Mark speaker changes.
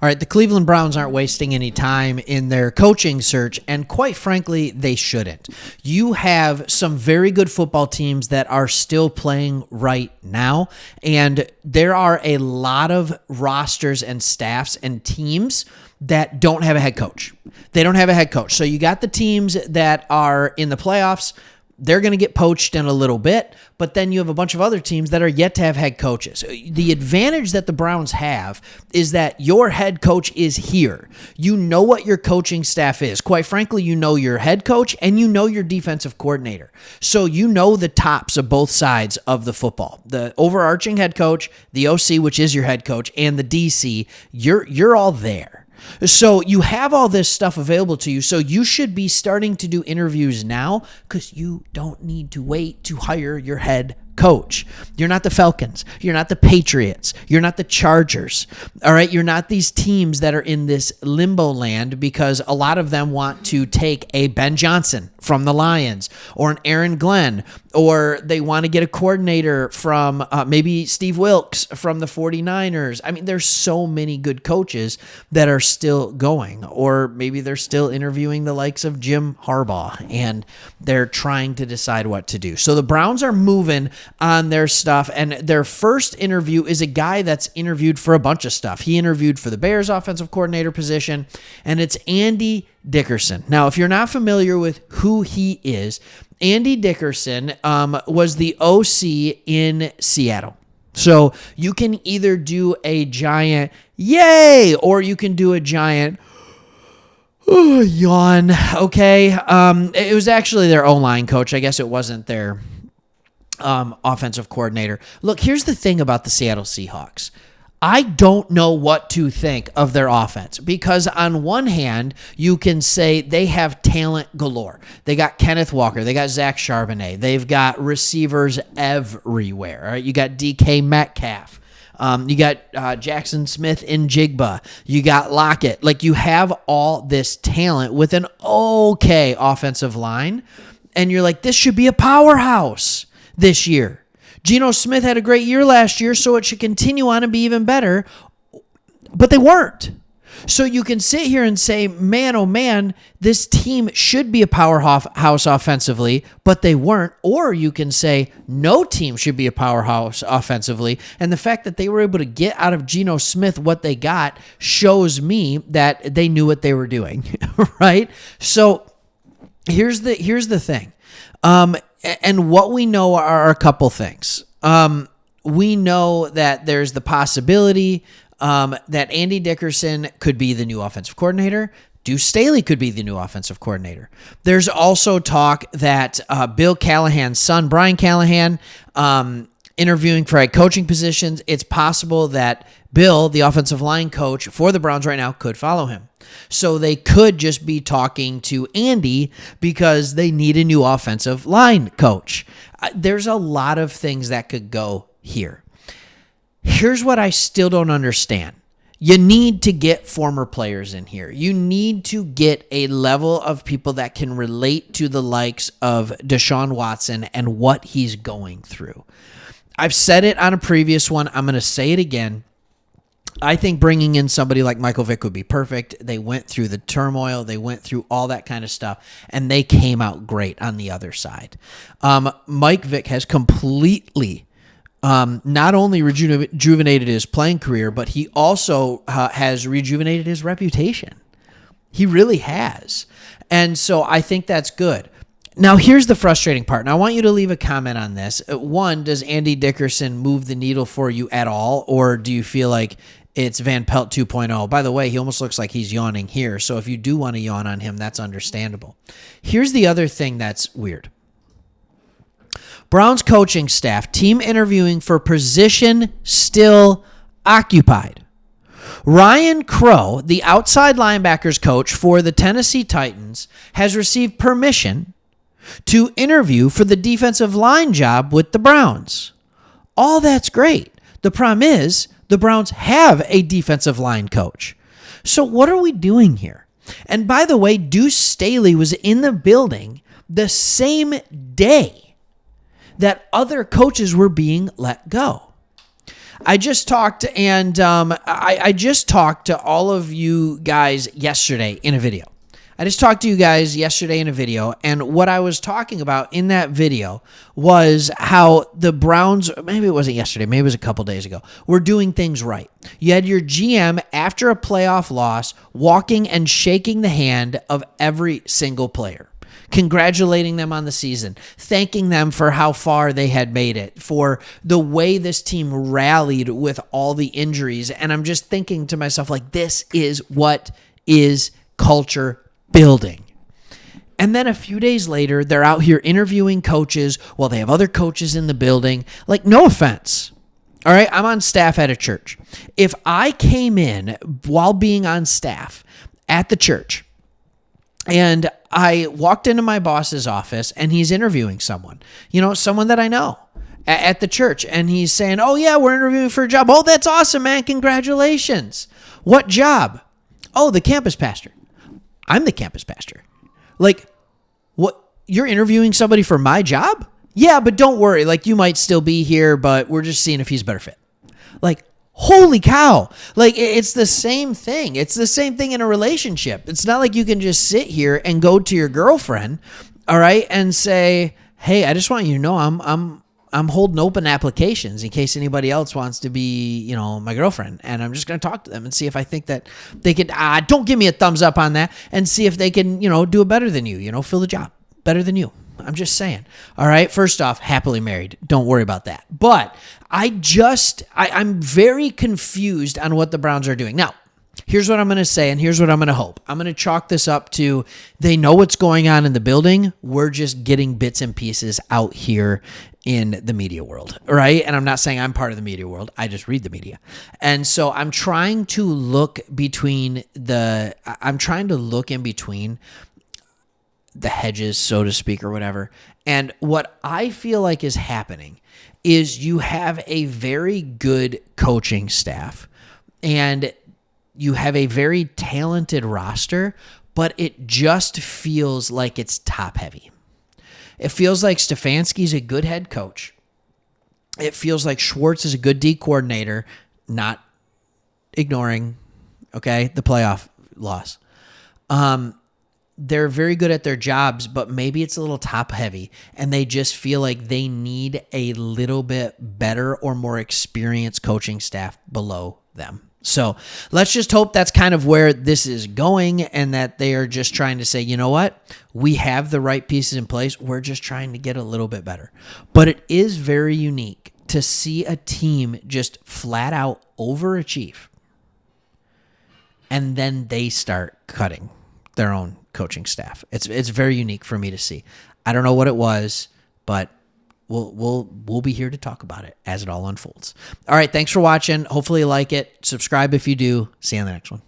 Speaker 1: All right, the Cleveland Browns aren't wasting any time in their coaching search, and quite frankly, they shouldn't. You have some very good football teams that are still playing right now, and there are a lot of rosters and staffs and teams that don't have a head coach. They don't have a head coach. So you got the teams that are in the playoffs. They're going to get poached in a little bit, but then you have a bunch of other teams that are yet to have head coaches. The advantage that the Browns have is that your head coach is here. You know what your coaching staff is. Quite frankly, you know your head coach and you know your defensive coordinator. So you know the tops of both sides of the football. The overarching head coach, the OC, which is your head coach, and the DC, you're all there. So you have all this stuff available to you, so you should be starting to do interviews now because you don't need to wait to hire your head coach. You're not the Falcons. You're not the Patriots. You're not the Chargers. All right? You're not these teams that are in this limbo land because a lot of them want to take a Ben Johnson from the Lions or an Aaron Glenn, or they want to get a coordinator from maybe Steve Wilkes from the 49ers. I mean, there's so many good coaches that are still going, or maybe they're still interviewing the likes of Jim Harbaugh, and they're trying to decide what to do. So the Browns are moving on their stuff, and their first interview is a guy that's interviewed for a bunch of stuff. He interviewed for the Bears offensive coordinator position, and it's Andy Dickerson. Now, if you're not familiar with who he is, Andy Dickerson was the OC in Seattle. So you can either do a giant yay, or you can do a giant yawn. Okay. It was actually their O-line coach. I guess it wasn't their offensive coordinator. Look, here's the thing about the Seattle Seahawks. I don't know what to think of their offense because on one hand, you can say they have talent galore. They got Kenneth Walker. They got Zach Charbonnet. They've got receivers everywhere. All right? You got DK Metcalf. You got Jackson Smith in Jigba. You got Lockett. Like, you have all this talent with an okay offensive line, and you're like, this should be a powerhouse this year. Geno Smith had a great year last year, so it should continue on and be even better, but they weren't. So you can sit here and say, man, oh man, this team should be a powerhouse offensively, but they weren't. Or you can say, no team should be a powerhouse offensively, and the fact that they were able to get out of Geno Smith what they got shows me that they knew what they were doing, right? So here's the thing. And what we know are a couple things. We know that there's the possibility that Andy Dickerson could be the new offensive coordinator. Deuce Staley could be the new offensive coordinator. There's also talk that Bill Callahan's son, Brian Callahan, interviewing for head coaching positions. It's possible that Bill, the offensive line coach for the Browns right now, could follow him. So they could just be talking to Andy because they need a new offensive line coach. There's a lot of things that could go here. Here's what I still don't understand. You need to get former players in here. You need to get a level of people that can relate to the likes of Deshaun Watson and what he's going through. I've said it on a previous one. I'm going to say it again. I think bringing in somebody like Michael Vick would be perfect. They went through the turmoil. They went through all that kind of stuff, and they came out great on the other side. Mike Vick has completely not only rejuvenated his playing career, but he also has rejuvenated his reputation. He really has. And so I think that's good. Now, here's the frustrating part. Now, I want you to leave a comment on this. One, does Andy Dickerson move the needle for you at all, or do you feel like it's Van Pelt 2.0? By the way, he almost looks like he's yawning here, so if you do want to yawn on him, that's understandable. Here's the other thing that's weird. Browns coaching staff, team interviewing for position still occupied. Ryan Crow, the outside linebackers coach for the Tennessee Titans, has received permission to interview for the defensive line job with the Browns. All that's great. The problem is the Browns have a defensive line coach. So what are we doing here? And by the way, Deuce Staley was in the building the same day that other coaches were being let go. I just talked, and I just talked to all of you guys yesterday in a video. I just talked to you guys yesterday in a video, and what I was talking about in that video was how the Browns, maybe it wasn't yesterday, maybe it was a couple days ago, were doing things right. You had your GM, after a playoff loss, walking and shaking the hand of every single player, congratulating them on the season, thanking them for how far they had made it, for the way this team rallied with all the injuries. And I'm just thinking to myself, like, this is what is culture building. And then a few days later, they're out here interviewing coaches while they have other coaches in the building. Like, no offense. All right, I'm on staff at a church. If I came in while being on staff at the church and I walked into my boss's office and he's interviewing someone, someone that I know at the church, and he's saying, oh yeah, we're interviewing for a job. Oh, that's awesome, man. Congratulations. What job? Oh, the campus pastor. I'm the campus pastor. Like, what? You're interviewing somebody for my job? Yeah, but don't worry. Like, you might still be here, but we're just seeing if he's a better fit. Like, holy cow. Like, it's the same thing. It's the same thing in a relationship. It's not like you can just sit here and go to your girlfriend, all right, and say, hey, I just want you to know I'm holding open applications in case anybody else wants to be, my girlfriend. And I'm just going to talk to them and see if I think that they could, don't give me a thumbs up on that, and see if they can, do it better than you, fill the job better than you. I'm just saying. All right. First off, happily married. Don't worry about that. But I'm very confused on what the Browns are doing. Now, here's what I'm going to say, and here's what I'm going to hope. I'm going to chalk this up to they know what's going on in the building. We're just getting bits and pieces out here in the media world, right? And I'm not saying I'm part of the media world. I just read the media. And so I'm trying to look in between the hedges, so to speak, or whatever. And what I feel like is happening is you have a very good coaching staff and you have a very talented roster, but it just feels like it's top heavy. It feels like Stefanski's a good head coach. It feels like Schwartz is a good D coordinator, not ignoring, the playoff loss. They're very good at their jobs, but maybe it's a little top heavy, and they just feel like they need a little bit better or more experienced coaching staff below them. So let's just hope that's kind of where this is going, and that they are just trying to say, you know what? We have the right pieces in place. We're just trying to get a little bit better. But it is very unique to see a team just flat out overachieve, and then they start cutting their own coaching staff. It's very unique for me to see. I don't know what it was, but we'll be here to talk about it as it all unfolds. All right, thanks for watching. Hopefully you like it. Subscribe if you do. See you on the next one.